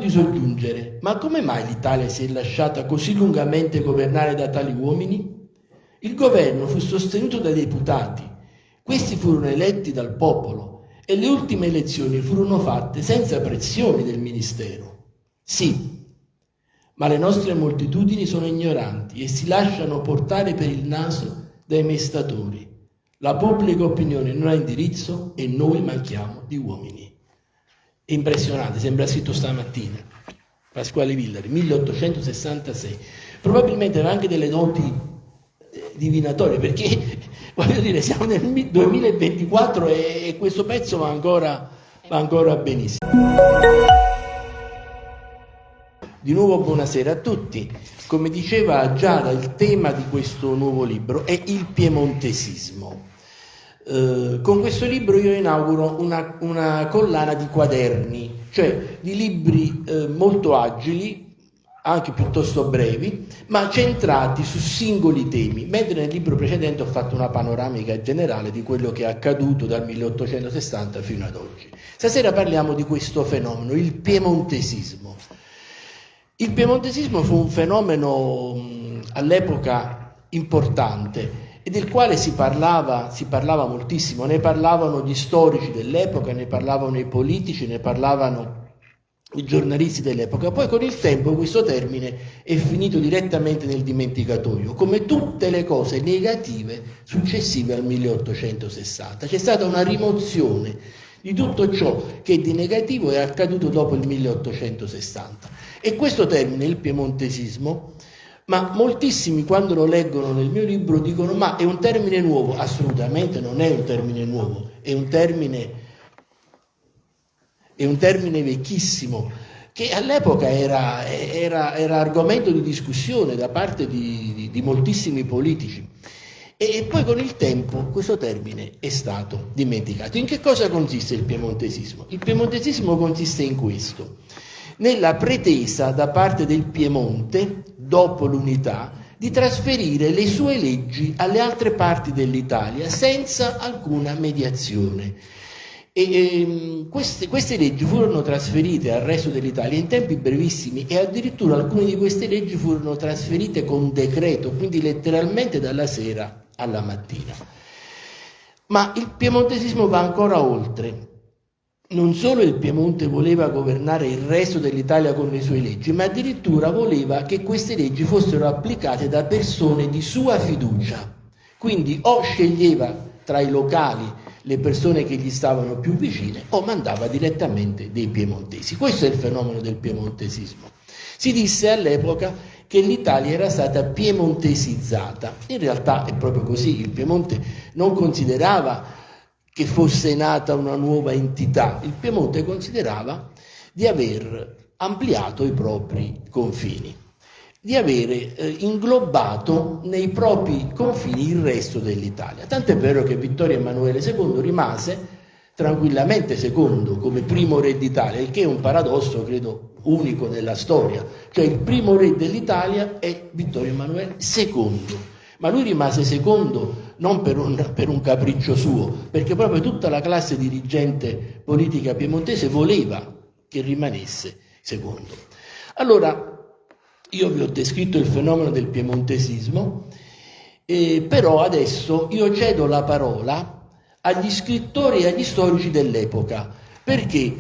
di soggiungere: ma come mai l'Italia si è lasciata così lungamente governare da tali uomini? Il governo fu sostenuto dai deputati, questi furono eletti dal popolo e le ultime elezioni furono fatte senza pressioni del ministero. Sì, ma le nostre moltitudini sono ignoranti e si lasciano portare per il naso dai mestatori. La pubblica opinione non ha indirizzo e noi manchiamo di uomini. È impressionante, sembra scritto stamattina. Pasquale Villari, 1866. Probabilmente aveva anche delle noti divinatorie, perché voglio dire, siamo nel 2024 e questo pezzo va ancora benissimo. Di nuovo buonasera a tutti. Come diceva Giada, il tema di questo nuovo libro è il piemontesismo. Con questo libro io inauguro una collana di quaderni, cioè di libri molto agili, anche piuttosto brevi, ma centrati su singoli temi, mentre nel libro precedente ho fatto una panoramica generale di quello che è accaduto dal 1860 fino ad oggi. Stasera parliamo di questo fenomeno, il piemontesismo. Il piemontesismo fu un fenomeno all'epoca importante e del quale si parlava moltissimo. Ne parlavano gli storici dell'epoca, ne parlavano i politici, ne parlavano i giornalisti dell'epoca. Poi con il tempo questo termine è finito direttamente nel dimenticatoio, come tutte le cose negative successive al 1860. C'è stata una rimozione di tutto ciò che di negativo è accaduto dopo il 1860. E questo termine, il piemontesismo, ma moltissimi quando lo leggono nel mio libro dicono: ma è un termine nuovo? Assolutamente non è un termine nuovo, è un termine vecchissimo, che all'epoca era argomento di discussione da parte di moltissimi politici. E poi con il tempo questo termine è stato dimenticato. In che cosa consiste il piemontesismo? Il piemontesismo consiste in questo: nella pretesa da parte del Piemonte, dopo l'unità, di trasferire le sue leggi alle altre parti dell'Italia senza alcuna mediazione. Queste leggi furono trasferite al resto dell'Italia in tempi brevissimi e addirittura alcune di queste leggi furono trasferite con decreto, quindi letteralmente dalla sera alla mattina. Ma il piemontesismo va ancora oltre. Non solo il Piemonte voleva governare il resto dell'Italia con le sue leggi, ma addirittura voleva che queste leggi fossero applicate da persone di sua fiducia. Quindi o sceglieva tra i locali le persone che gli stavano più vicine o mandava direttamente dei piemontesi. Questo è il fenomeno del piemontesismo. Si disse all'epoca che l'Italia era stata piemontesizzata. In realtà è proprio così, il Piemonte non considerava che fosse nata una nuova entità, il Piemonte considerava di aver ampliato i propri confini, di avere inglobato nei propri confini il resto dell'Italia. Tant'è vero che Vittorio Emanuele II rimase tranquillamente secondo come primo re d'Italia, il che è un paradosso credo unico nella storia, cioè il primo re dell'Italia è Vittorio Emanuele II. Ma lui rimase secondo non per un capriccio suo, perché proprio tutta la classe dirigente politica piemontese voleva che rimanesse secondo. Allora, io vi ho descritto il fenomeno del piemontesismo, però adesso io cedo la parola agli scrittori e agli storici dell'epoca, perché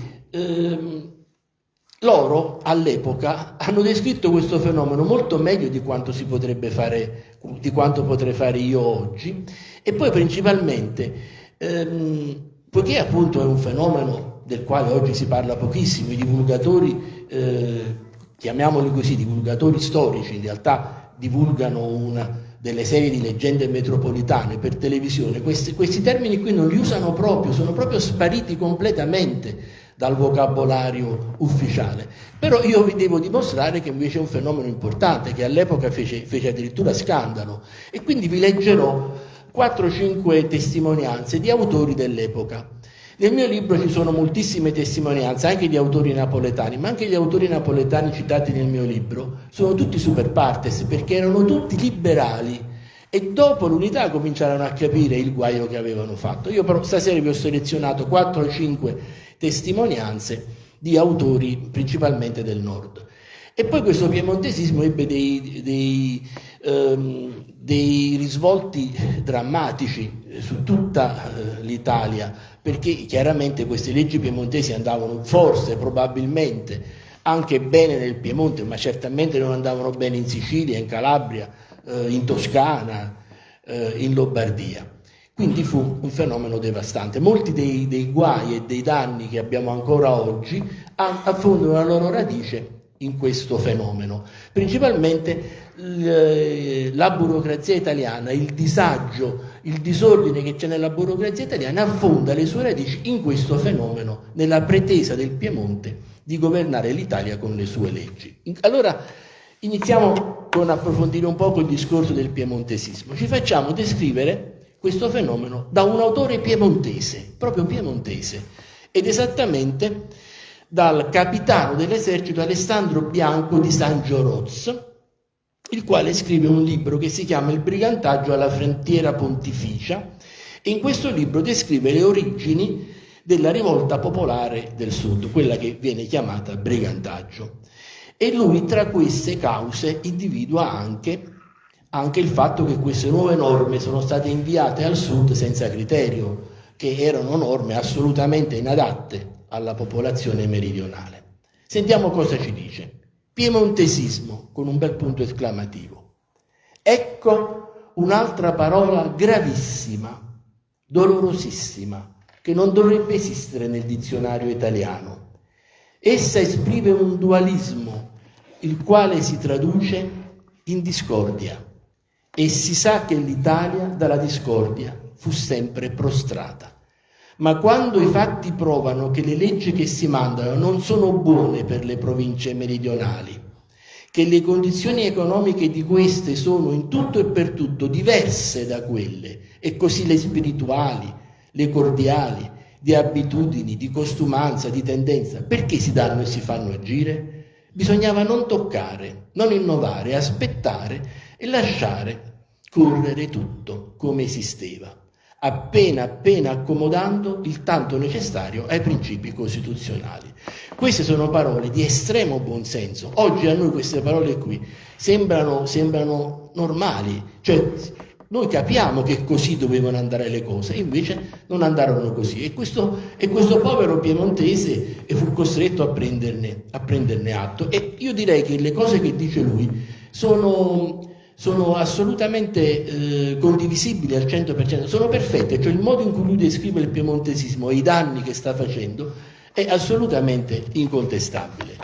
loro all'epoca hanno descritto questo fenomeno molto meglio di quanto si potrebbe fare, di quanto potrei fare io oggi, e poi principalmente poiché appunto è un fenomeno del quale oggi si parla pochissimo, i divulgatori, chiamiamoli così, divulgatori storici, in realtà divulgano delle serie di leggende metropolitane per televisione, questi termini qui non li usano proprio, sono proprio spariti completamente dal vocabolario ufficiale. Però io vi devo dimostrare che invece è un fenomeno importante, che all'epoca fece addirittura scandalo, e quindi vi leggerò 4-5 testimonianze di autori dell'epoca. Nel mio libro ci sono moltissime testimonianze, anche di autori napoletani, ma anche gli autori napoletani citati nel mio libro sono tutti super partes, perché erano tutti liberali e dopo l'unità cominciarono a capire il guaio che avevano fatto. Io però stasera vi ho selezionato 4 o 5 testimonianze di autori principalmente del nord. E poi questo piemontesismo ebbe dei risvolti drammatici su tutta l'Italia, perché chiaramente queste leggi piemontesi andavano forse, probabilmente, anche bene nel Piemonte, ma certamente non andavano bene in Sicilia, in Calabria, in Toscana, in Lombardia. Quindi fu un fenomeno devastante. Molti dei guai e dei danni che abbiamo ancora oggi affondano la loro radice in questo fenomeno. Principalmente la burocrazia italiana, il disagio, il disordine che c'è nella burocrazia italiana affonda le sue radici in questo fenomeno, nella pretesa del Piemonte di governare l'Italia con le sue leggi. Allora iniziamo con approfondire un poco il discorso del piemontesismo. Ci facciamo descrivere questo fenomeno da un autore piemontese, proprio piemontese, ed esattamente dal capitano dell'esercito Alessandro Bianco di San Gioroz, il quale scrive un libro che si chiama Il brigantaggio alla frontiera pontificia, e in questo libro descrive le origini della rivolta popolare del sud, quella che viene chiamata brigantaggio. E lui tra queste cause individua anche il fatto che queste nuove norme sono state inviate al sud senza criterio, che erano norme assolutamente inadatte alla popolazione meridionale. Sentiamo cosa ci dice. Piemontesismo, con un bel punto esclamativo. Ecco un'altra parola gravissima, dolorosissima, che non dovrebbe esistere nel dizionario italiano. Essa esprime un dualismo, il quale si traduce in discordia. E si sa che l'Italia dalla discordia fu sempre prostrata. Ma quando i fatti provano che le leggi che si mandano non sono buone per le province meridionali, che le condizioni economiche di queste sono in tutto e per tutto diverse da quelle, e così le spirituali, le cordiali, di abitudini, di costumanza, di tendenza, perché si danno e si fanno agire? Bisognava non toccare, non innovare, aspettare e lasciare correre tutto come esisteva, appena accomodando il tanto necessario ai principi costituzionali. Queste sono parole di estremo buonsenso. Oggi a noi queste parole qui sembrano normali, cioè noi capiamo che così dovevano andare le cose, invece non andarono così. E questo povero piemontese fu costretto a prenderne atto. E io direi che le cose che dice lui sono assolutamente condivisibili al 100%, sono perfette, cioè il modo in cui lui descrive il piemontesismo e i danni che sta facendo è assolutamente incontestabile.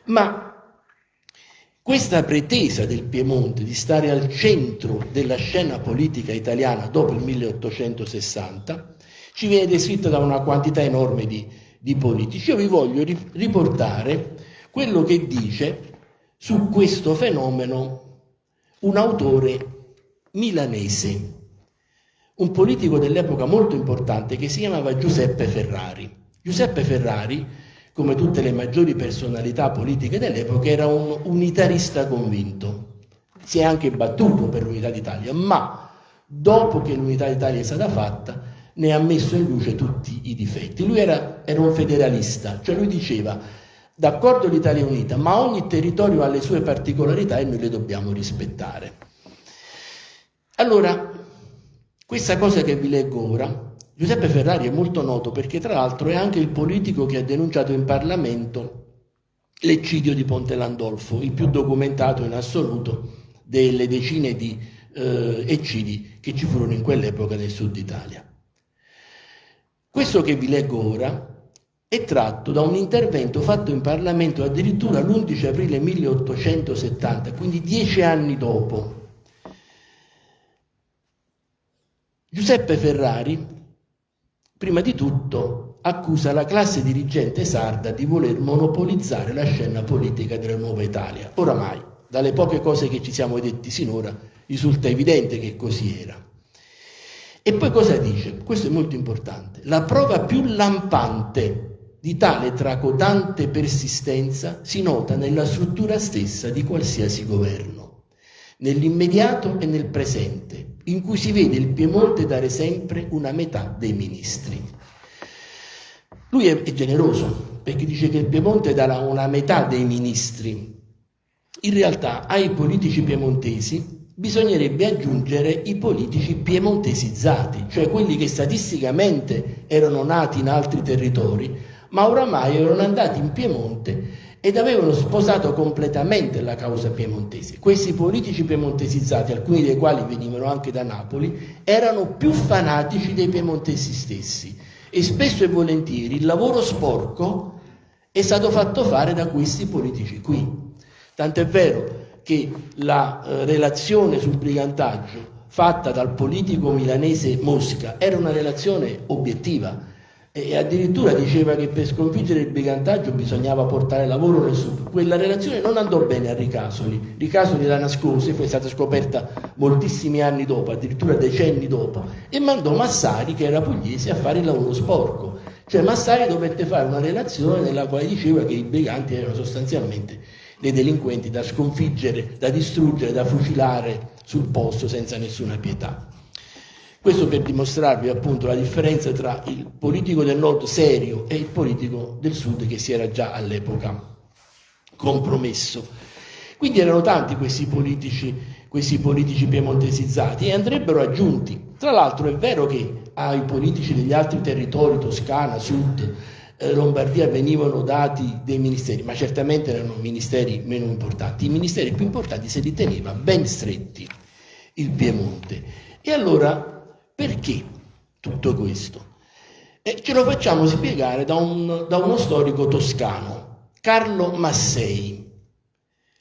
Ma questa pretesa del Piemonte di stare al centro della scena politica italiana dopo il 1860 ci viene descritta da una quantità enorme di politici. Io vi voglio riportare quello che dice su questo fenomeno un autore milanese, un politico dell'epoca molto importante che si chiamava Giuseppe Ferrari. Giuseppe Ferrari, come tutte le maggiori personalità politiche dell'epoca, era un unitarista convinto. Si è anche battuto per l'unità d'Italia, ma dopo che l'unità d'Italia è stata fatta ne ha messo in luce tutti i difetti. Lui era un federalista, cioè lui diceva: d'accordo l'Italia è unita, ma ogni territorio ha le sue particolarità e noi le dobbiamo rispettare. Allora, questa cosa che vi leggo ora, Giuseppe Ferrari è molto noto perché tra l'altro è anche il politico che ha denunciato in Parlamento l'eccidio di Ponte Landolfo, il più documentato in assoluto delle decine di eccidi che ci furono in quell'epoca nel sud Italia. Questo che vi leggo ora è tratto da un intervento fatto in Parlamento addirittura l'11 aprile 1870, quindi 10 anni dopo. Giuseppe Ferrari, prima di tutto, accusa la classe dirigente sarda di voler monopolizzare la scena politica della nuova Italia. Oramai, dalle poche cose che ci siamo detti sinora, risulta evidente che così era. E poi cosa dice? Questo è molto importante. La prova più lampante di tale tracotante persistenza si nota nella struttura stessa di qualsiasi governo, nell'immediato e nel presente, in cui si vede il Piemonte dare sempre una metà dei ministri. Lui è generoso, perché dice che il Piemonte darà una metà dei ministri. In realtà ai politici piemontesi bisognerebbe aggiungere i politici piemontesizzati, cioè quelli che statisticamente erano nati in altri territori, ma oramai erano andati in Piemonte ed avevano sposato completamente la causa piemontese. Questi politici piemontesizzati, alcuni dei quali venivano anche da Napoli, erano più fanatici dei piemontesi stessi e spesso e volentieri il lavoro sporco è stato fatto fare da questi politici qui. Tant'è vero che la relazione sul brigantaggio fatta dal politico milanese Mosca era una relazione obiettiva e addirittura diceva che per sconfiggere il brigantaggio bisognava portare lavoro nel sud. Quella relazione non andò bene a Ricasoli. Ricasoli la nascose, fu stata scoperta moltissimi anni dopo, addirittura decenni dopo, e mandò Massari, che era pugliese, a fare il lavoro sporco. Cioè Massari dovette fare una relazione nella quale diceva che i briganti erano sostanzialmente dei delinquenti da sconfiggere, da distruggere, da fucilare sul posto senza nessuna pietà. Questo per dimostrarvi appunto la differenza tra il politico del nord serio e il politico del sud che si era già all'epoca compromesso. Quindi erano tanti questi politici piemontesizzati e andrebbero aggiunti. Tra l'altro è vero che ai politici degli altri territori, Toscana, Sud, Lombardia, venivano dati dei ministeri, ma certamente erano ministeri meno importanti. I ministeri più importanti se li teneva ben stretti il Piemonte. E allora perché tutto questo? Ce lo facciamo spiegare da uno storico toscano, Carlo Massei.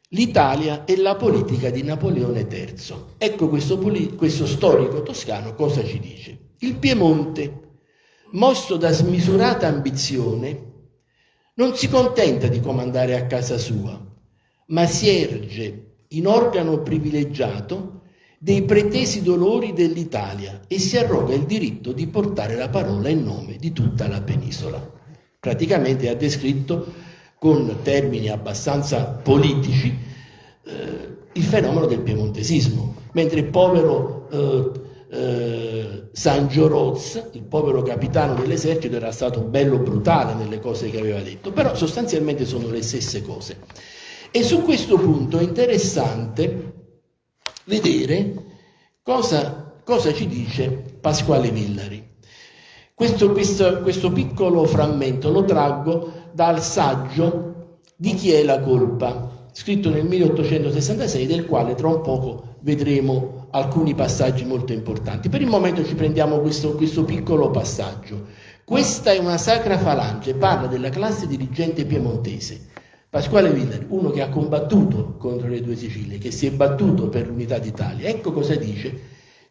L'Italia e la politica di Napoleone III. Ecco questo storico toscano cosa ci dice. Il Piemonte, mosso da smisurata ambizione, non si contenta di comandare a casa sua, ma si erge in organo privilegiato dei pretesi dolori dell'Italia e si arroga il diritto di portare la parola in nome di tutta la penisola. Praticamente ha descritto con termini abbastanza politici il fenomeno del piemontesismo, mentre il povero San Gioroz, il povero capitano dell'esercito, era stato bello brutale nelle cose che aveva detto, però sostanzialmente sono le stesse cose. E su questo punto è interessante vedere cosa ci dice Pasquale Villari. Questo piccolo frammento lo traggo dal saggio Di chi è la colpa, scritto nel 1866, del quale tra un poco vedremo alcuni passaggi molto importanti. Per il momento ci prendiamo questo piccolo passaggio. Questa è una sacra falange, parla della classe dirigente piemontese. Pasquale Villari, uno che ha combattuto contro le due Sicilie, che si è battuto per l'unità d'Italia, ecco cosa dice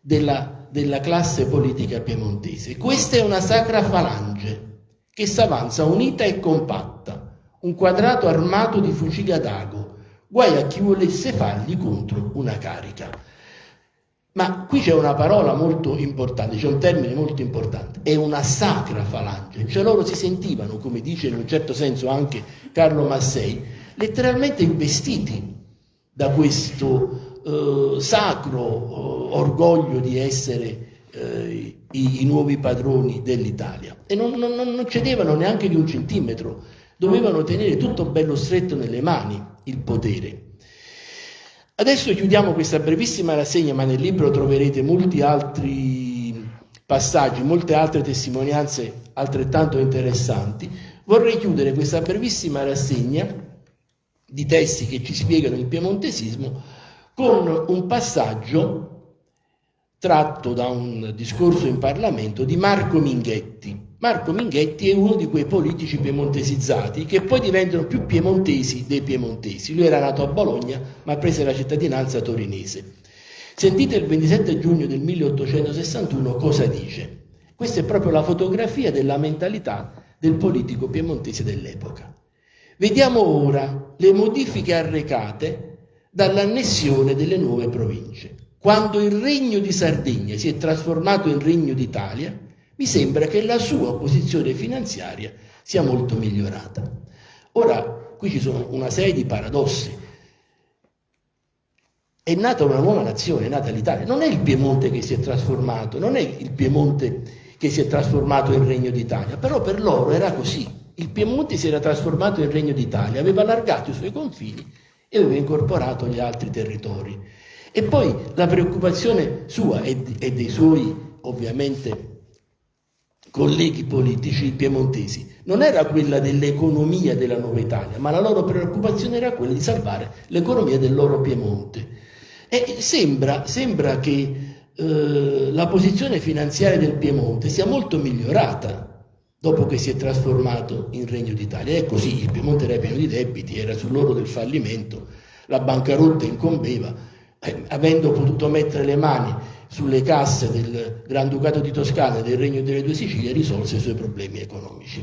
della classe politica piemontese. Questa è una sacra falange che s'avanza unita e compatta, un quadrato armato di fucili ad ago, guai a chi volesse fargli contro una carica. Ma qui c'è una parola molto importante, c'è un termine molto importante, è una sacra falange, cioè loro si sentivano, come dice in un certo senso anche Carlo Massei, letteralmente investiti da questo sacro orgoglio di essere i nuovi padroni dell'Italia e non cedevano neanche di un centimetro, dovevano tenere tutto bello stretto nelle mani il potere. Adesso chiudiamo questa brevissima rassegna, ma nel libro troverete molti altri passaggi, molte altre testimonianze altrettanto interessanti. Vorrei chiudere questa brevissima rassegna di testi che ci spiegano il piemontesismo con un passaggio tratto da un discorso in Parlamento di Marco Minghetti. Marco Minghetti è uno di quei politici piemontesizzati che poi diventano più piemontesi dei piemontesi. Lui era nato a Bologna ma prese la cittadinanza torinese. Sentite il 27 giugno del 1861 cosa dice. Questa è proprio la fotografia della mentalità del politico piemontese dell'epoca. Vediamo ora le modifiche arrecate dall'annessione delle nuove province. Quando il Regno di Sardegna si è trasformato in Regno d'Italia, mi sembra che la sua posizione finanziaria sia molto migliorata. Ora, qui ci sono una serie di paradossi. È nata una nuova nazione, è nata l'Italia. Non è il Piemonte che si è trasformato, non è il Piemonte che si è trasformato in Regno d'Italia, però per loro era così. Il Piemonte si era trasformato in Regno d'Italia, aveva allargato i suoi confini e aveva incorporato gli altri territori. E poi la preoccupazione sua e dei suoi, ovviamente, colleghi politici piemontesi non era quella dell'economia della Nuova Italia, ma la loro preoccupazione era quella di salvare l'economia del loro Piemonte. E sembra che la posizione finanziaria del Piemonte sia molto migliorata dopo che si è trasformato in Regno d'Italia. È così, il Piemonte era pieno di debiti, era sull'orlo del fallimento, la bancarotta incombeva, avendo potuto mettere le mani sulle casse del Granducato di Toscana e del Regno delle Due Sicilie, risolse i suoi problemi economici.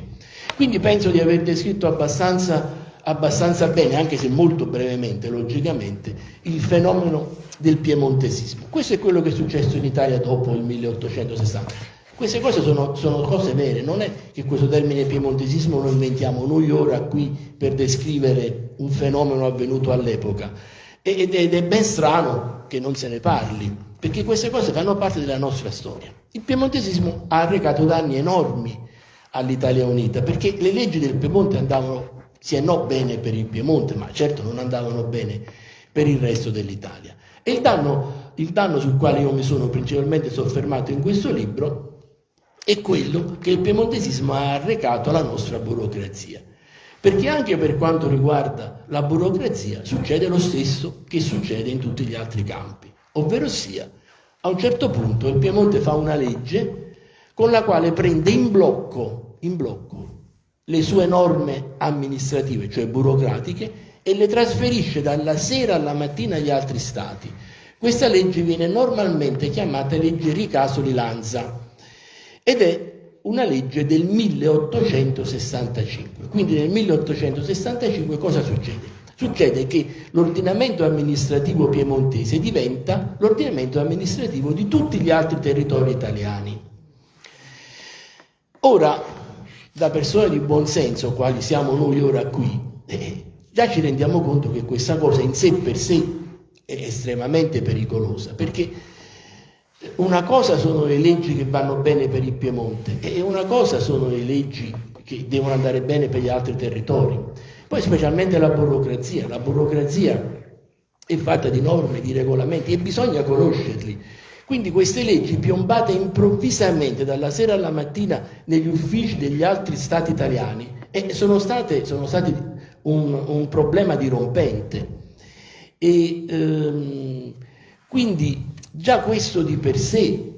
Quindi penso di aver descritto abbastanza bene, anche se molto brevemente, logicamente, il fenomeno del piemontesismo. Questo è quello che è successo in Italia dopo il 1860. Queste cose sono cose vere, non è che questo termine piemontesismo lo inventiamo noi ora qui per descrivere un fenomeno avvenuto all'epoca. Ed è ben strano che non se ne parli, perché queste cose fanno parte della nostra storia. Il piemontesismo ha arrecato danni enormi all'Italia Unita, perché le leggi del Piemonte andavano sì e no bene per il Piemonte, ma certo non andavano bene per il resto dell'Italia. E il danno sul quale io mi sono principalmente soffermato in questo libro è quello che il piemontesismo ha arrecato alla nostra burocrazia. Perché anche per quanto riguarda la burocrazia succede lo stesso che succede in tutti gli altri campi, ovvero sia, a un certo punto il Piemonte fa una legge con la quale prende in blocco le sue norme amministrative, cioè burocratiche, e le trasferisce dalla sera alla mattina agli altri stati. Questa legge viene normalmente chiamata legge Ricasoli-Lanza ed è una legge del 1865. Quindi nel 1865 cosa succede? Succede che l'ordinamento amministrativo piemontese diventa l'ordinamento amministrativo di tutti gli altri territori italiani. Ora, da persone di buon senso, quali siamo noi ora qui, già ci rendiamo conto che questa cosa in sé per sé è estremamente pericolosa, perché una cosa sono le leggi che vanno bene per il Piemonte e una cosa sono le leggi che devono andare bene per gli altri territori. Poi specialmente la burocrazia. La burocrazia è fatta di norme, di regolamenti e bisogna conoscerli. Quindi queste leggi piombate improvvisamente dalla sera alla mattina negli uffici degli altri stati italiani sono stati un problema dirompente. E quindi già questo di per sé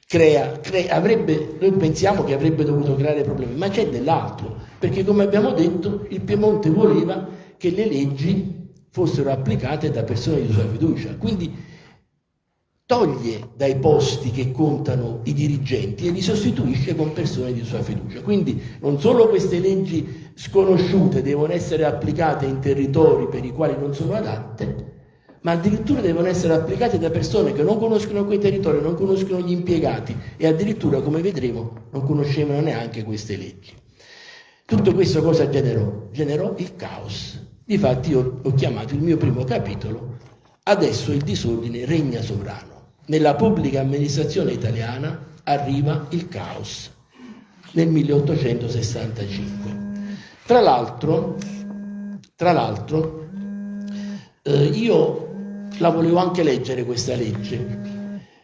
noi pensiamo che avrebbe dovuto creare problemi, ma c'è dell'altro, perché come abbiamo detto il Piemonte voleva che le leggi fossero applicate da persone di sua fiducia, quindi toglie dai posti che contano i dirigenti e li sostituisce con persone di sua fiducia. Quindi non solo queste leggi sconosciute devono essere applicate in territori per i quali non sono adatte, ma addirittura devono essere applicate da persone che non conoscono quei territori, non conoscono gli impiegati e addirittura, come vedremo, non conoscevano neanche queste leggi. Tutto questo cosa generò? Generò il caos. Difatti io ho chiamato il mio primo capitolo "Adesso il disordine regna sovrano". Nella pubblica amministrazione italiana arriva il caos nel 1865. Tra l'altro, io la volevo anche leggere questa legge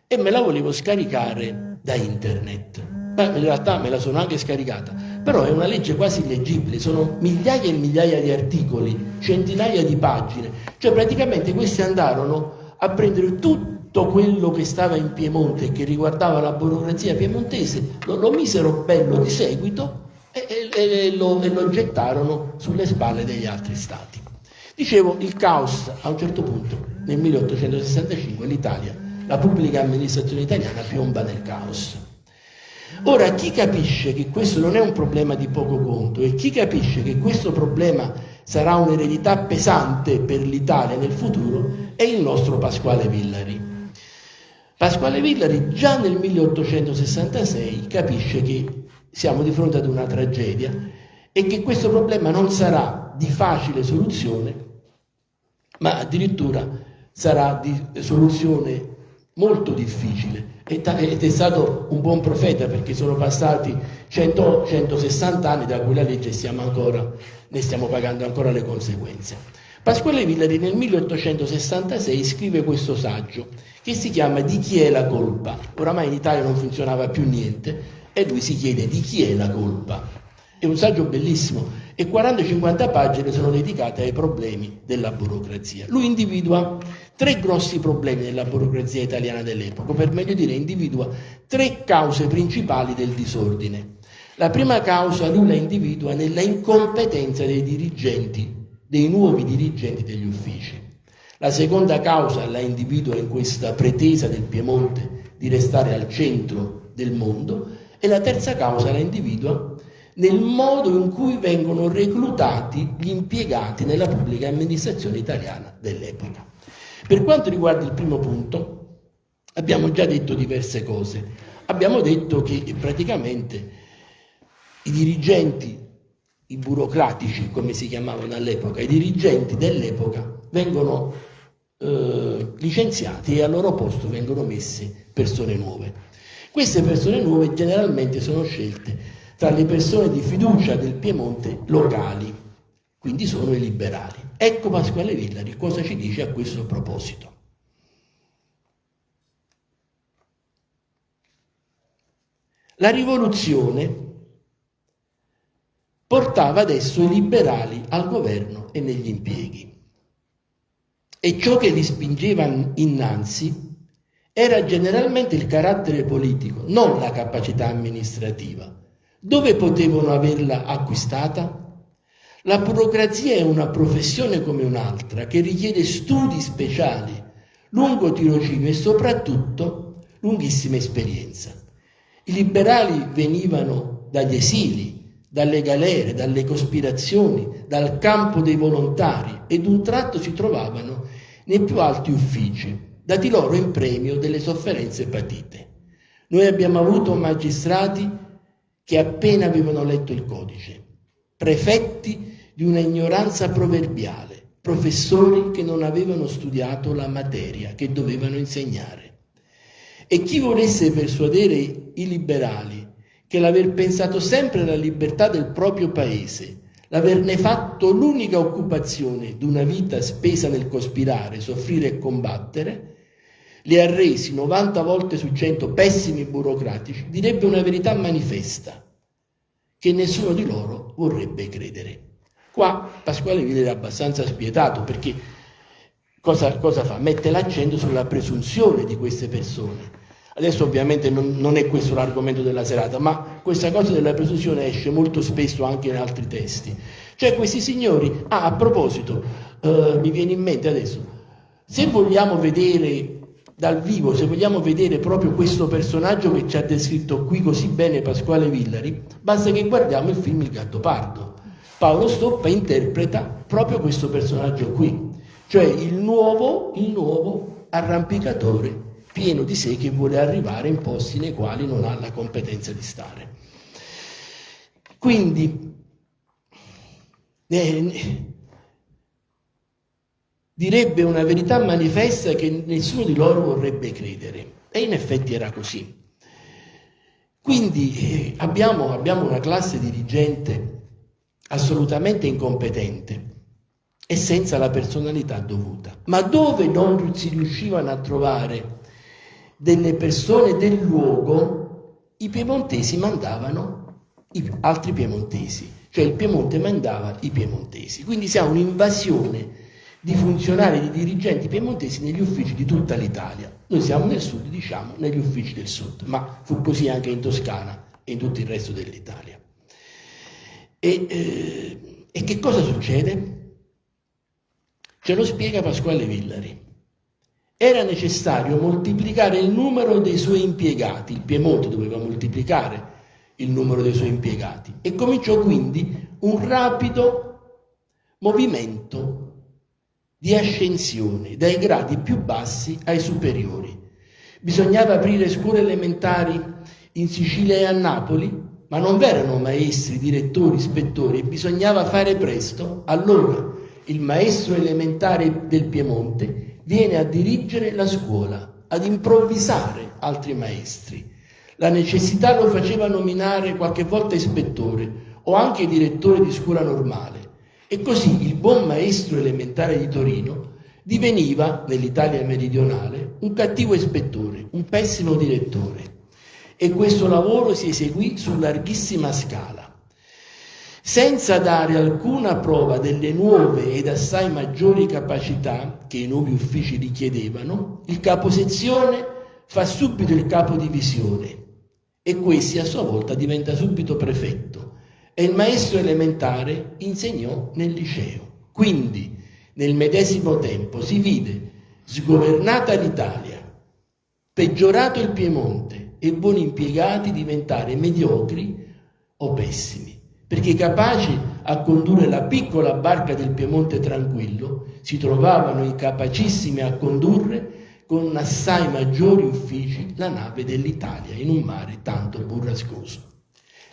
e me la volevo scaricare da internet. Beh, in realtà me la sono anche scaricata, però è una legge quasi illeggibile, sono migliaia e migliaia di articoli, centinaia di pagine, cioè praticamente questi andarono a prendere tutto quello che stava in Piemonte e che riguardava la burocrazia piemontese, lo misero bello di seguito e lo gettarono sulle spalle degli altri stati. Dicevo, il caos a un certo punto, nel 1865, l'Italia, la pubblica amministrazione italiana piomba nel caos. Ora, chi capisce che questo non è un problema di poco conto e chi capisce che questo problema sarà un'eredità pesante per l'Italia nel futuro è il nostro Pasquale Villari. Pasquale Villari già nel 1866 capisce che siamo di fronte ad una tragedia e che questo problema non sarà di facile soluzione, ma addirittura sarà di soluzione molto difficile, ed è stato un buon profeta, perché sono passati 160 anni da quella legge e ne stiamo pagando ancora le conseguenze. Pasquale Villari nel 1866 scrive questo saggio che si chiama Di chi è la colpa? Oramai in Italia non funzionava più niente e lui si chiede di chi è la colpa. È un saggio bellissimo e 40-50 pagine sono dedicate ai problemi della burocrazia. Lui individua 3 grossi problemi della burocrazia italiana dell'epoca, o per meglio dire individua 3 cause principali del disordine. La prima causa lui la individua nella incompetenza dei nuovi dirigenti degli uffici. La seconda causa la individua in questa pretesa del Piemonte di restare al centro del mondo, e la terza causa la individua nel modo in cui vengono reclutati gli impiegati nella pubblica amministrazione italiana dell'epoca. Per quanto riguarda il primo punto, abbiamo già detto diverse cose. Abbiamo detto che praticamente i dirigenti, i burocratici come si chiamavano all'epoca, i dirigenti dell'epoca vengono licenziati e al loro posto vengono messe persone nuove. Queste persone nuove generalmente sono scelte tra le persone di fiducia del Piemonte locali, quindi sono i liberali. Ecco Pasquale Villari cosa ci dice a questo proposito. La rivoluzione portava adesso i liberali al governo e negli impieghi, e ciò che li spingeva innanzi era generalmente il carattere politico, non la capacità amministrativa. Dove potevano averla acquistata? La burocrazia è una professione come un'altra che richiede studi speciali, lungo tirocinio e soprattutto lunghissima esperienza. I liberali venivano dagli esili, dalle galere, dalle cospirazioni, dal campo dei volontari e d'un tratto si trovavano nei più alti uffici, dati loro in premio delle sofferenze patite. Noi abbiamo avuto magistrati che appena avevano letto il codice, prefetti di una ignoranza proverbiale, professori che non avevano studiato la materia che dovevano insegnare. E chi volesse persuadere i liberali che l'aver pensato sempre alla libertà del proprio paese, l'averne fatto l'unica occupazione di una vita spesa nel cospirare, soffrire e combattere, li ha resi 90 volte su 100 pessimi burocratici, direbbe una verità manifesta che nessuno di loro vorrebbe credere. Qua Pasquale Villari è abbastanza spietato, perché cosa fa? Mette l'accento sulla presunzione di queste persone. Adesso ovviamente non è questo l'argomento della serata, ma questa cosa della presunzione esce molto spesso anche in altri testi. Cioè questi signori, a proposito, mi viene in mente adesso, se vogliamo vedere dal vivo, se vogliamo vedere proprio questo personaggio che ci ha descritto qui così bene Pasquale Villari, basta che guardiamo il film Il Gattopardo. Paolo Stoppa interpreta proprio questo personaggio qui, cioè il nuovo arrampicatore pieno di sé che vuole arrivare in posti nei quali non ha la competenza di stare. Quindi direbbe una verità manifesta che nessuno di loro vorrebbe credere, e in effetti era così. Quindi abbiamo una classe dirigente assolutamente incompetente e senza la personalità dovuta. Ma dove non si riuscivano a trovare delle persone del luogo, i piemontesi mandavano altri piemontesi, cioè il Piemonte mandava i piemontesi. Quindi si ha un'invasione di funzionari, di dirigenti piemontesi negli uffici di tutta l'Italia. Noi siamo nel sud, diciamo, negli uffici del sud, ma fu così anche in Toscana e in tutto il resto dell'Italia. E che cosa succede? Ce lo spiega Pasquale Villari. Era necessario moltiplicare il numero dei suoi impiegati, il Piemonte doveva moltiplicare il numero dei suoi impiegati, e cominciò quindi un rapido movimento di ascensione dai gradi più bassi ai superiori. Bisognava aprire scuole elementari in Sicilia e a Napoli, ma non v'erano maestri, direttori, ispettori, e bisognava fare presto. Allora il maestro elementare del Piemonte viene a dirigere la scuola ad improvvisare altri maestri. La necessità lo faceva nominare qualche volta ispettore o anche direttore di scuola normale, e così il buon maestro elementare di Torino diveniva, nell'Italia meridionale, un cattivo ispettore, un pessimo direttore. E questo lavoro si eseguì su larghissima scala, senza dare alcuna prova delle nuove ed assai maggiori capacità che i nuovi uffici richiedevano. Il caposezione fa subito il capodivisione e questi a sua volta diventa subito prefetto, e il maestro elementare insegnò nel liceo. Quindi nel medesimo tempo si vide sgovernata l'Italia, peggiorato il Piemonte e buoni impiegati diventare mediocri o pessimi, perché capaci a condurre la piccola barca del Piemonte tranquillo si trovavano incapacissimi a condurre con assai maggiori uffici la nave dell'Italia in un mare tanto burrascoso.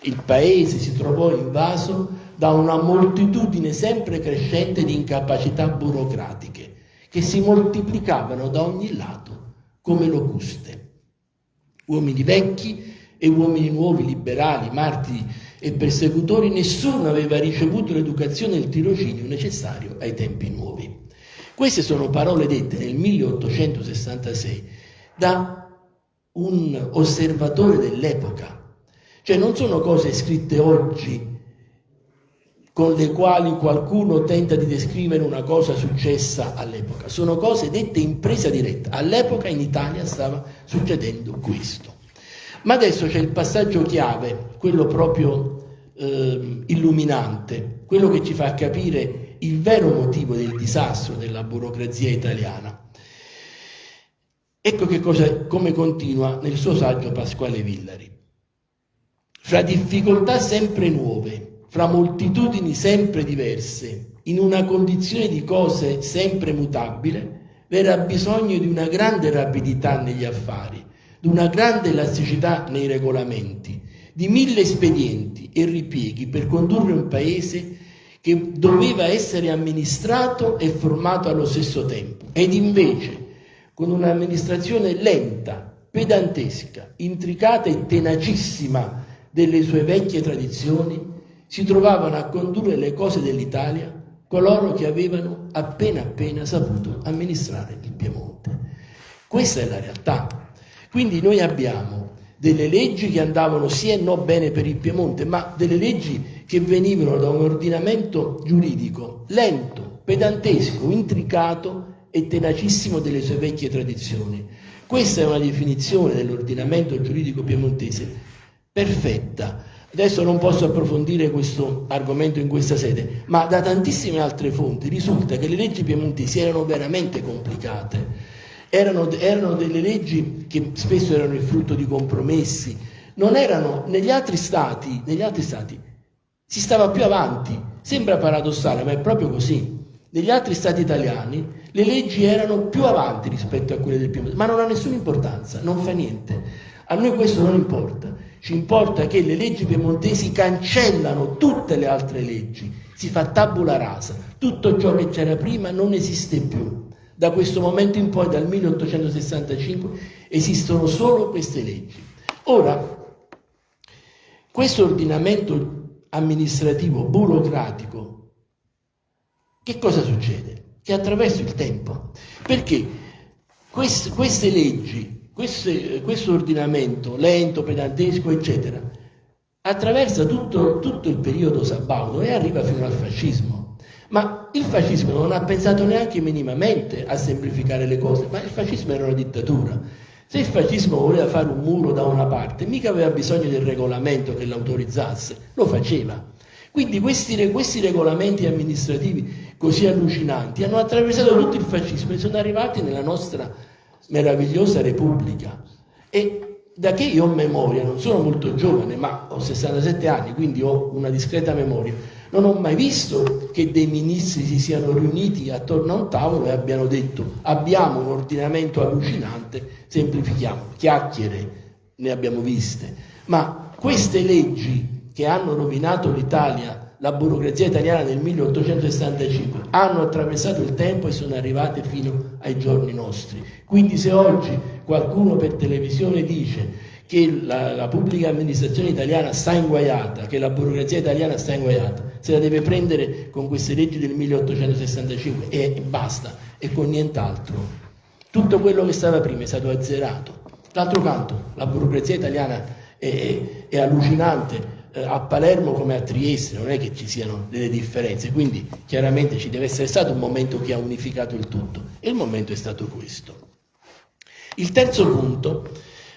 Il paese si trovò invaso da una moltitudine sempre crescente di incapacità burocratiche che si moltiplicavano da ogni lato come locuste. Uomini vecchi e uomini nuovi, liberali, martiri e persecutori, nessuno aveva ricevuto l'educazione e il tirocinio necessario ai tempi nuovi. Queste sono parole dette nel 1866 da un osservatore dell'epoca. Cioè non sono cose scritte oggi con le quali qualcuno tenta di descrivere una cosa successa all'epoca, sono cose dette in presa diretta. All'epoca in Italia stava succedendo questo. Ma adesso c'è il passaggio chiave, quello proprio illuminante, quello che ci fa capire il vero motivo del disastro della burocrazia italiana. Ecco come continua nel suo saggio Pasquale Villari. Fra difficoltà sempre nuove, fra moltitudini sempre diverse, in una condizione di cose sempre mutabile, v'era bisogno di una grande rapidità negli affari, di una grande elasticità nei regolamenti, di 1000 espedienti e ripieghi per condurre un paese che doveva essere amministrato e formato allo stesso tempo. Ed invece, con un'amministrazione lenta, pedantesca, intricata e tenacissima delle sue vecchie tradizioni, si trovavano a condurre le cose dell'Italia coloro che avevano appena saputo amministrare il Piemonte. Questa è la realtà. Quindi noi abbiamo delle leggi che andavano sì e no bene per il Piemonte, ma delle leggi che venivano da un ordinamento giuridico lento, pedantesco, intricato e tenacissimo delle sue vecchie tradizioni. Questa è una definizione dell'ordinamento giuridico piemontese perfetta. Adesso non posso approfondire questo argomento in questa sede, ma da tantissime altre fonti risulta che le leggi piemontesi erano veramente complicate. Erano delle leggi che spesso erano il frutto di compromessi. Non erano, negli altri stati si stava più avanti. Sembra paradossale, ma è proprio così. Negli altri stati italiani le leggi erano più avanti rispetto a quelle del Piemonte, ma non ha nessuna importanza, non fa niente. A noi questo non importa. Ci importa che le leggi piemontesi cancellano tutte le altre leggi, si fa tabula rasa, tutto ciò che c'era prima non esiste più. Da questo momento in poi, dal 1865, esistono solo queste leggi. Ora, questo ordinamento amministrativo burocratico, che cosa succede? Che attraverso il tempo, perché queste leggi, questo ordinamento lento, pedantesco, eccetera, attraversa tutto il periodo sabaudo e arriva fino al fascismo. Ma il fascismo non ha pensato neanche minimamente a semplificare le cose, ma il fascismo era una dittatura. Se il fascismo voleva fare un muro da una parte, mica aveva bisogno del regolamento che l'autorizzasse, lo faceva. Quindi questi regolamenti amministrativi così allucinanti hanno attraversato tutto il fascismo e sono arrivati nella nostra meravigliosa Repubblica. E da che io ho memoria, non sono molto giovane, ma ho 67 anni, quindi ho una discreta memoria, non ho mai visto che dei ministri si siano riuniti attorno a un tavolo e abbiano detto: abbiamo un ordinamento allucinante, semplifichiamo. Chiacchiere ne abbiamo viste, ma queste leggi che hanno rovinato l'Italia, la burocrazia italiana nel 1865, hanno attraversato il tempo e sono arrivate fino ai giorni nostri. Quindi se oggi qualcuno per televisione dice che la pubblica amministrazione italiana sta inguaiata, che la burocrazia italiana sta inguaiata, se la deve prendere con queste leggi del 1865 e basta, e con nient'altro. Tutto quello che stava prima è stato azzerato. D'altro canto, la burocrazia italiana è allucinante, a Palermo come a Trieste, non è che ci siano delle differenze, quindi chiaramente ci deve essere stato un momento che ha unificato il tutto, e il momento è stato questo. Il terzo punto,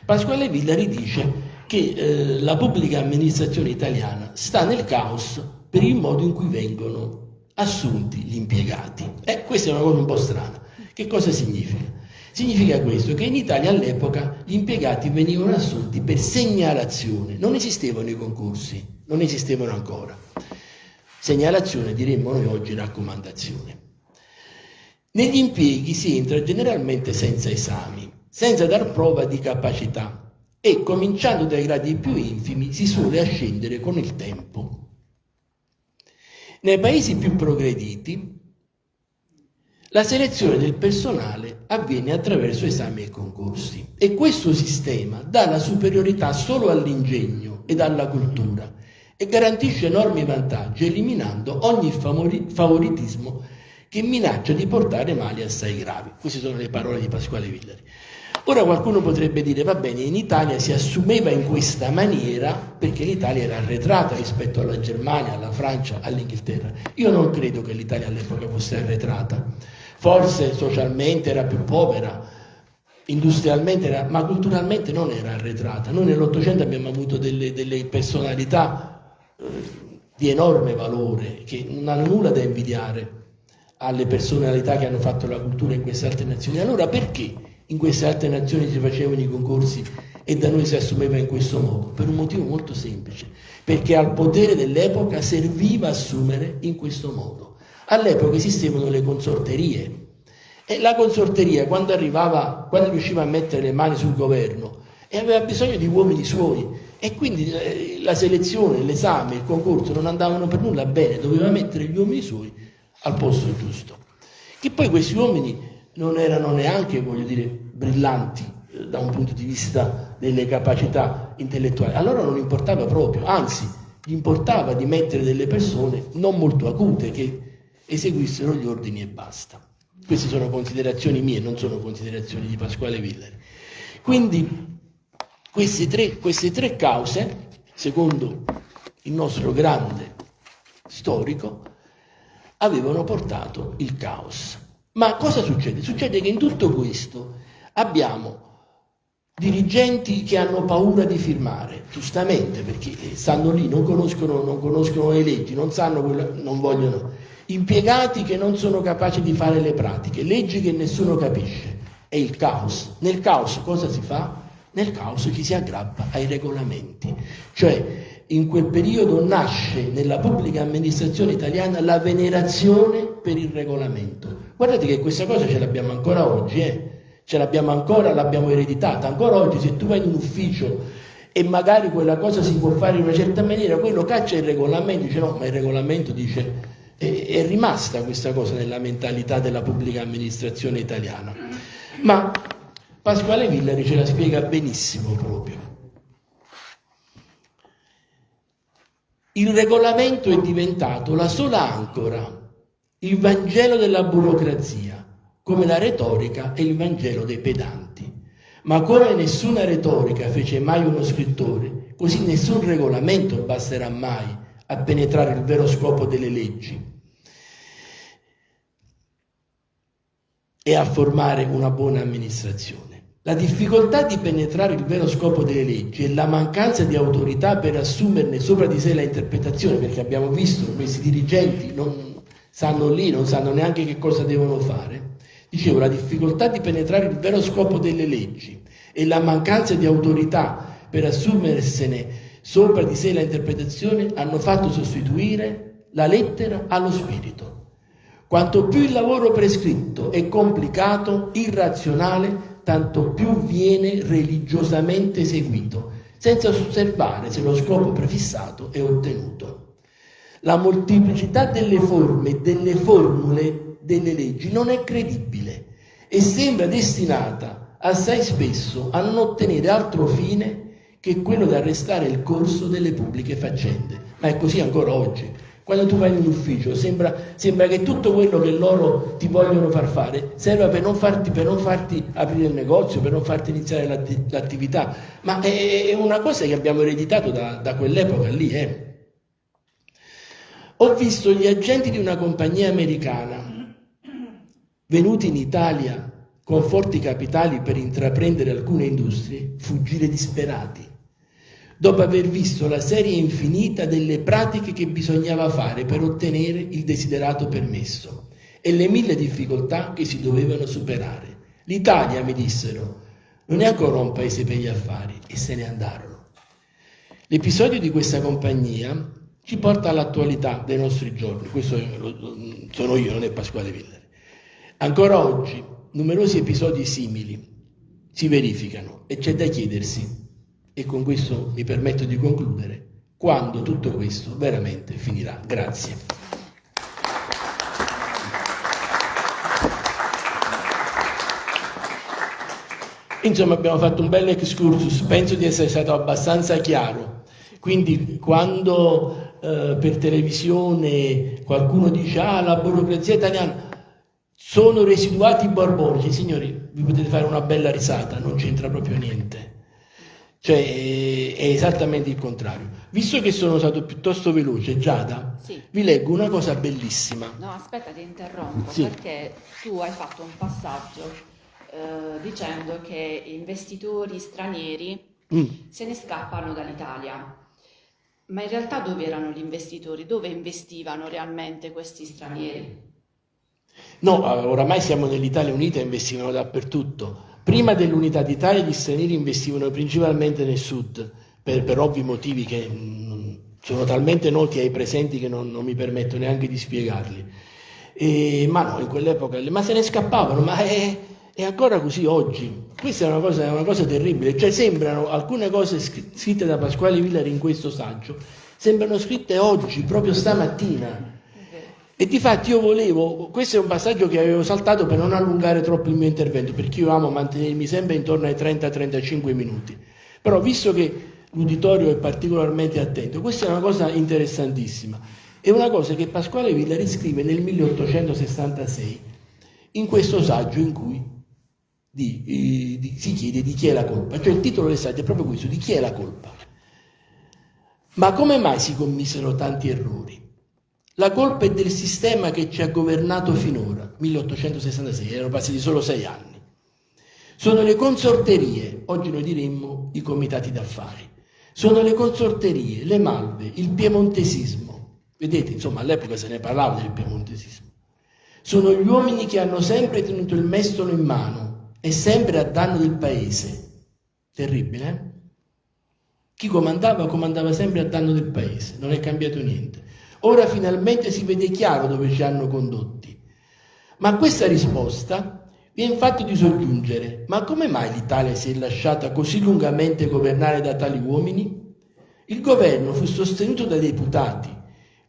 Pasquale Villari dice che la pubblica amministrazione italiana sta nel caos per il modo in cui vengono assunti gli impiegati. Questa è una cosa un po' strana. Che cosa significa? Significa questo, che in Italia all'epoca gli impiegati venivano assunti per segnalazione, non esistevano i concorsi, non esistevano ancora. Segnalazione, diremmo noi oggi, raccomandazione. Negli impieghi si entra generalmente senza esami, senza dar prova di capacità, e cominciando dai gradi più infimi si suole ascendere con il tempo. Nei paesi più progrediti la selezione del personale avviene attraverso esami e concorsi, e questo sistema dà la superiorità solo all'ingegno ed alla cultura e garantisce enormi vantaggi, eliminando ogni favoritismo che minaccia di portare mali assai gravi. Queste sono le parole di Pasquale Villari. Ora qualcuno potrebbe dire, va bene, in Italia si assumeva in questa maniera perché l'Italia era arretrata rispetto alla Germania, alla Francia, all'Inghilterra. Io non credo che l'Italia all'epoca fosse arretrata. Forse socialmente era più povera, industrialmente era, ma culturalmente non era arretrata. Noi nell'Ottocento abbiamo avuto delle personalità di enorme valore che non hanno nulla da invidiare alle personalità che hanno fatto la cultura in queste altre nazioni. Allora perché in queste altre nazioni si facevano i concorsi e da noi si assumeva in questo modo? Per un motivo molto semplice, perché al potere dell'epoca serviva assumere in questo modo. All'epoca esistevano le consorterie, e la consorteria quando riusciva a mettere le mani sul governo e aveva bisogno di uomini suoi, e quindi la selezione, l'esame, il concorso non andavano per nulla bene, doveva mettere gli uomini suoi al posto giusto. Che poi questi uomini non erano neanche, voglio dire, brillanti da un punto di vista delle capacità intellettuali, allora non importava proprio, anzi gli importava di mettere delle persone non molto acute che eseguissero gli ordini e basta. Queste sono considerazioni mie, non sono considerazioni di Pasquale Villari. Quindi queste tre cause, secondo il nostro grande storico, avevano portato il caos. Ma cosa succede? Succede che in tutto questo abbiamo dirigenti che hanno paura di firmare, giustamente, perché stanno lì, non conoscono le leggi, non sanno quello, non vogliono. Impiegati che non sono capaci di fare le pratiche, leggi che nessuno capisce. È il caos. Nel caos cosa si fa? Nel caos ci si aggrappa ai regolamenti. Cioè, in quel periodo nasce nella pubblica amministrazione italiana la venerazione per il regolamento. Guardate che questa cosa ce l'abbiamo ancora oggi, ce l'abbiamo ancora, l'abbiamo ereditata. Ancora oggi se tu vai in un ufficio e magari quella cosa si può fare in una certa maniera, quello caccia il regolamento, dice no, ma il regolamento dice... È rimasta questa cosa nella mentalità della pubblica amministrazione italiana. Ma Pasquale Villari ce la spiega benissimo proprio. Il regolamento è diventato la sola ancora, il Vangelo della burocrazia, come la retorica è il Vangelo dei pedanti. Ma come nessuna retorica fece mai uno scrittore, così nessun regolamento basterà mai a penetrare il vero scopo delle leggi e a formare una buona amministrazione. La difficoltà di penetrare il vero scopo delle leggi e la mancanza di autorità per assumerne sopra di sé la interpretazione, perché abbiamo visto che questi dirigenti non stanno lì, non sanno neanche che cosa devono fare. Dicevo, la difficoltà di penetrare il vero scopo delle leggi e la mancanza di autorità per assumersene sopra di sé la interpretazione hanno fatto sostituire la lettera allo spirito. Quanto più il lavoro prescritto è complicato, irrazionale, tanto più viene religiosamente eseguito, senza osservare se lo scopo prefissato è ottenuto. La molteplicità delle forme e delle formule delle leggi non è credibile e sembra destinata assai spesso a non ottenere altro fine che quello di arrestare il corso delle pubbliche faccende. Ma è così ancora oggi. Quando tu vai in un ufficio sembra che tutto quello che loro ti vogliono far fare serva per non farti aprire il negozio, per non farti iniziare l'attività. Ma è una cosa che abbiamo ereditato da quell'epoca lì. Ho visto gli agenti di una compagnia americana venuti in Italia con forti capitali per intraprendere alcune industrie fuggire disperati, dopo aver visto la serie infinita delle pratiche che bisognava fare per ottenere il desiderato permesso e le 1000 difficoltà che si dovevano superare. L'Italia, mi dissero, non è ancora un paese per gli affari, e se ne andarono. L'episodio di questa compagnia ci porta all'attualità dei nostri giorni. Questo sono io, non è Pasquale Villari. Ancora oggi numerosi episodi simili si verificano e c'è da chiedersi, e con questo mi permetto di concludere, quando tutto questo veramente finirà. Grazie. Insomma, abbiamo fatto un bel excursus, penso di essere stato abbastanza chiaro. Quindi quando per televisione qualcuno dice la burocrazia italiana, sono residuati borbonici, signori, vi potete fare una bella risata, non c'entra proprio niente. Cioè è esattamente il contrario. Visto che sono stato piuttosto veloce, Giada, sì, vi leggo una cosa bellissima. No, aspetta, ti interrompo, Sì. perché tu hai fatto un passaggio dicendo che investitori stranieri se ne scappano dall'Italia. Ma in realtà dove erano gli investitori? Dove investivano realmente questi stranieri? No, oramai siamo nell'Italia Unita e investivano dappertutto. Prima dell'unità d'Italia gli stranieri investivano principalmente nel sud, per ovvi motivi che sono talmente noti ai presenti che non mi permetto neanche di spiegarli. Ma no, in quell'epoca, ma se ne scappavano, ma è ancora così oggi. Questa è una cosa terribile, cioè sembrano alcune cose scritte da Pasquale Villari in questo saggio, sembrano scritte oggi, proprio stamattina. E difatti questo è un passaggio che avevo saltato per non allungare troppo il mio intervento, perché io amo mantenermi sempre intorno ai 30-35 minuti. Però visto che l'uditorio è particolarmente attento, questa è una cosa interessantissima. È una cosa che Pasquale Villari scrive nel 1866, in questo saggio in cui si chiede di chi è la colpa. Cioè il titolo del saggio è proprio questo, di chi è la colpa. Ma come mai si commisero tanti errori? La colpa è del sistema che ci ha governato finora, 1866, erano passati solo 6 anni. Sono le consorterie, oggi noi diremmo i comitati d'affari, sono le consorterie, le malve, il piemontesismo. Vedete, insomma, all'epoca se ne parlava del piemontesismo. Sono gli uomini che hanno sempre tenuto il mestolo in mano e sempre a danno del paese. Terribile, eh? Chi comandava sempre a danno del paese, non è cambiato niente. Ora finalmente si vede chiaro dove ci hanno condotti. Ma a questa risposta viene fatto di soggiungere: ma come mai l'Italia si è lasciata così lungamente governare da tali uomini? Il governo fu sostenuto dai deputati,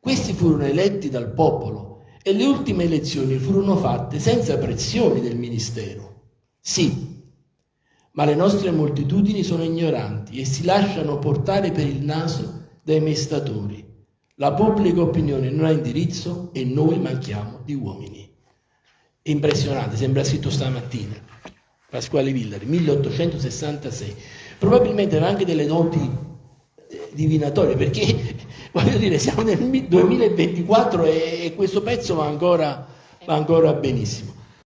questi furono eletti dal popolo e le ultime elezioni furono fatte senza pressioni del ministero. Sì, ma le nostre moltitudini sono ignoranti e si lasciano portare per il naso dai mestatori. La pubblica opinione non ha indirizzo e noi manchiamo di uomini. È impressionante, sembra scritto stamattina. Pasquale Villari, 1866. Probabilmente aveva anche delle doti divinatorie, perché voglio dire, siamo nel 2024 e questo pezzo va ancora benissimo.